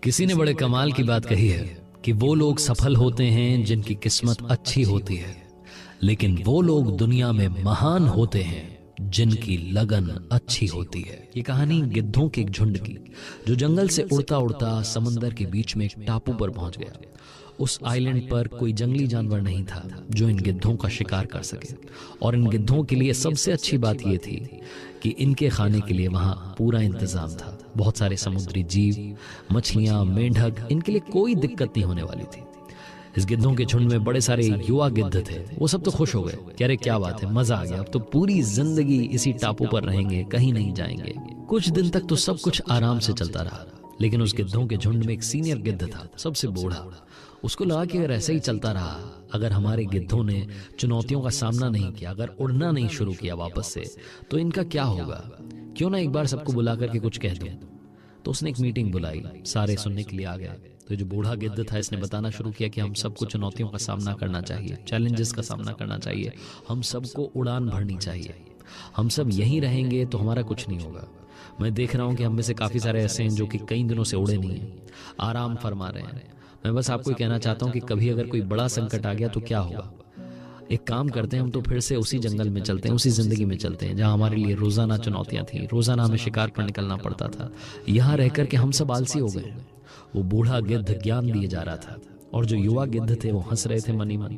किसी ने बड़े कमाल की बात कही है कि वो लोग सफल होते हैं जिनकी किस्मत अच्छी होती है, लेकिन वो लोग दुनिया में महान होते हैं जिनकी लगन अच्छी होती है। ये कहानी गिद्धों के एक झुंड की, जो जंगल से उड़ता उड़ता समंदर के बीच में एक टापू पर पहुंच गया। उस आइलैंड पर कोई जंगली जानवर नहीं था जो इन गिद्धों का शिकार कर सके, और इन गिद्धों के लिए सबसे अच्छी बात यह थी कि इनके खाने के लिए वहां पूरा इंतजाम था। बहुत सारे समुद्री जीव, मछलियां, मेंढक, इनके लिए कोई दिक्कत नहीं होने वाली थी। इस गिद्धों के झुंड में बड़े सारे युवा गिद्ध थे। वो सब तो खुश हो गए कि अरे क्या बात है, मजा आ गया, अब तो पूरी जिंदगी इसी टापू पर रहेंगे, कहीं नहीं जाएंगे। कुछ दिन तक तो सब कुछ आराम से चलता रहा, लेकिन उस गिद्धों के झुंड में एक सीनियर गिद्ध था, सबसे बूढ़ा। उसको लगा कि अगर ऐसे ही चलता रहा, अगर हमारे गिद्धों ने चुनौतियों का सामना नहीं किया, अगर उड़ना नहीं शुरू किया वापस से, तो इनका क्या होगा। क्यों ना एक बार सबको बुला करके कुछ कह दूं। तो उसने एक मीटिंग बुलाई, सारे सुनने के लिए आ गए। तो जो बूढ़ा गिद्ध था, इसने बताना शुरू किया कि हम सबको चुनौतियों का सामना करना चाहिए, चैलेंजेस का सामना करना चाहिए, हम सबको उड़ान भरनी चाहिए। हम सब यहीं रहेंगे तो हमारा कुछ नहीं होगा। मैं देख रहा हूं कि हम में से काफी सारे ऐसे हैं जो कि कई दिनों से उड़े नहीं हैं, आराम फरमा रहे हैं। मैं बस आपको कहना चाहता हूं कि कभी अगर कोई बड़ा संकट आ गया तो क्या होगा। एक काम करते हैं, हम तो फिर से उसी जंगल में चलते हैं, उसी जिंदगी में चलते हैं जहां हमारे लिए रोजाना चुनौतियां थी, रोजाना हमें शिकार पर निकलना पड़ता था। यहां रहकर के हम सब आलसी हो गए। वो बूढ़ा गिद्ध ज्ञान दिए जा रहा था, और जो युवा गिद्ध थे वो हंस रहे थे मनी मन।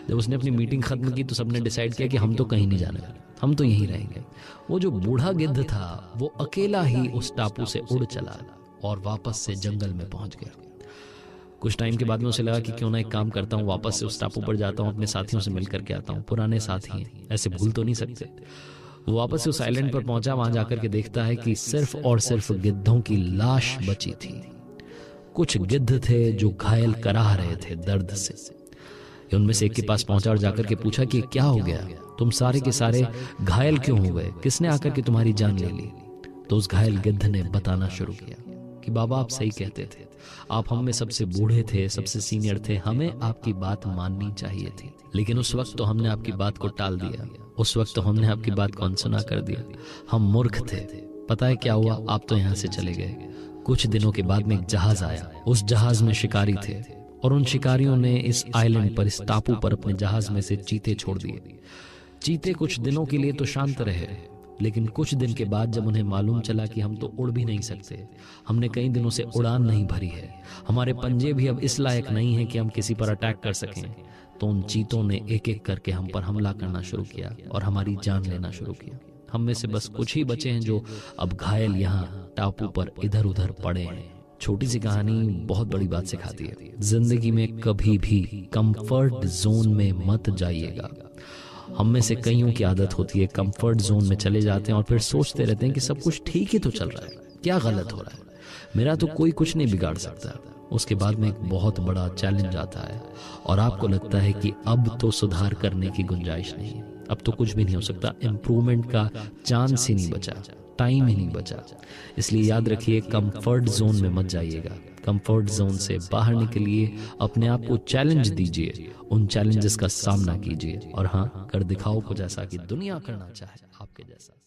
जब उसने अपनी मीटिंग खत्म की तो सबने डिसाइड किया कि हम तो कहीं नहीं जाने वाले, हम तो यहीं रहेंगे। वो जो बूढ़ा गिद्ध था वो अकेला ही उस टापू से उड़ चला और वापस से जंगल में पहुंच गया। कुछ टाइम के बाद में उसे लगा कि क्यों ना एक काम करता हूँ, वापस से उस टापू पर जाता हूँ, अपने साथियों से मिल करके आता हूँ। पुराने साथी हैं, ऐसे भूल तो नहीं सकते। वो वापस से उस आइलैंड पर पहुंचा। वहां जाकर के देखता है कि सिर्फ और सिर्फ गिद्धों की लाश बची थी। कुछ गिद्ध थे जो घायल कराह रहे थे दर्द से। उनमें से एक के पास पहुंचा और जाकर के पूछा कि क्या हो गया, तुम सारे के सारे घायल क्यों हो गए, किसने आकर के तुम्हारी जान ले ली। तो उस घायल गिद्ध ने बताना शुरू किया कि बाबा आप सही कहते थे, आप हम में सबसे बूढ़े थे, सबसे सीनियर थे, हमें आपकी बात माननी चाहिए थी, लेकिन उस वक्त तो हमने आपकी बात को टाल दिया, उस वक्त तो हमने आपकी बात को अनसुना कर दिया। हम मूर्ख थे। पता है क्या हुआ, आप तो यहाँ से चले गए। कुछ दिनों के बाद में एक जहाज आया। उस जहाज में शिकारी थे, और उन शिकारियों ने इस आइलैंड पर, इस टापू पर अपने जहाज में से चीते छोड़ दिए। चीते कुछ दिनों के लिए तो शांत रहे, लेकिन कुछ दिन के बाद जब उन्हें मालूम चला कि हम तो उड़ भी नहीं सकते, हमने कई दिनों से उड़ान नहीं भरी है, हमारे पंजे भी अब इस लायक नहीं है कि हम किसी पर अटैक कर सकें, तो उन चीतों ने एक एक करके हम पर हमला करना शुरू किया और हमारी जान लेना शुरू किया। हम में से बस कुछ ही बचे हैं जो अब घायल यहाँ टापू पर इधर उधर पड़े हैं। छोटी सी कहानी बहुत बड़ी बात सिखाती है। जिंदगी में कभी भी कंफर्ट जोन में मत जाइएगा। हम में से कईयों की आदत होती है, कंफर्ट जोन में चले जाते हैं और फिर सोचते रहते हैं कि सब कुछ ठीक ही तो चल रहा है, क्या गलत हो रहा है, मेरा तो कोई कुछ नहीं बिगाड़ सकता। उसके बाद में एक बहुत बड़ा चैलेंज आता है और आपको लगता है कि अब तो सुधार करने की गुंजाइश नहीं है, अब तो कुछ भी नहीं हो सकता, इम्प्रूवमेंट का चांस ही नहीं बचा, टाइम ही नहीं बचा। इसलिए याद रखिए, कंफर्ट जोन में मत जाइएगा। कंफर्ट जोन से बाहर निकलिए, अपने आप को चैलेंज दीजिए, उन चैलेंजेस का सामना कीजिए, और हाँ, कर दिखाओ कुछ ऐसा कि दुनिया करना चाहे आपके जैसा।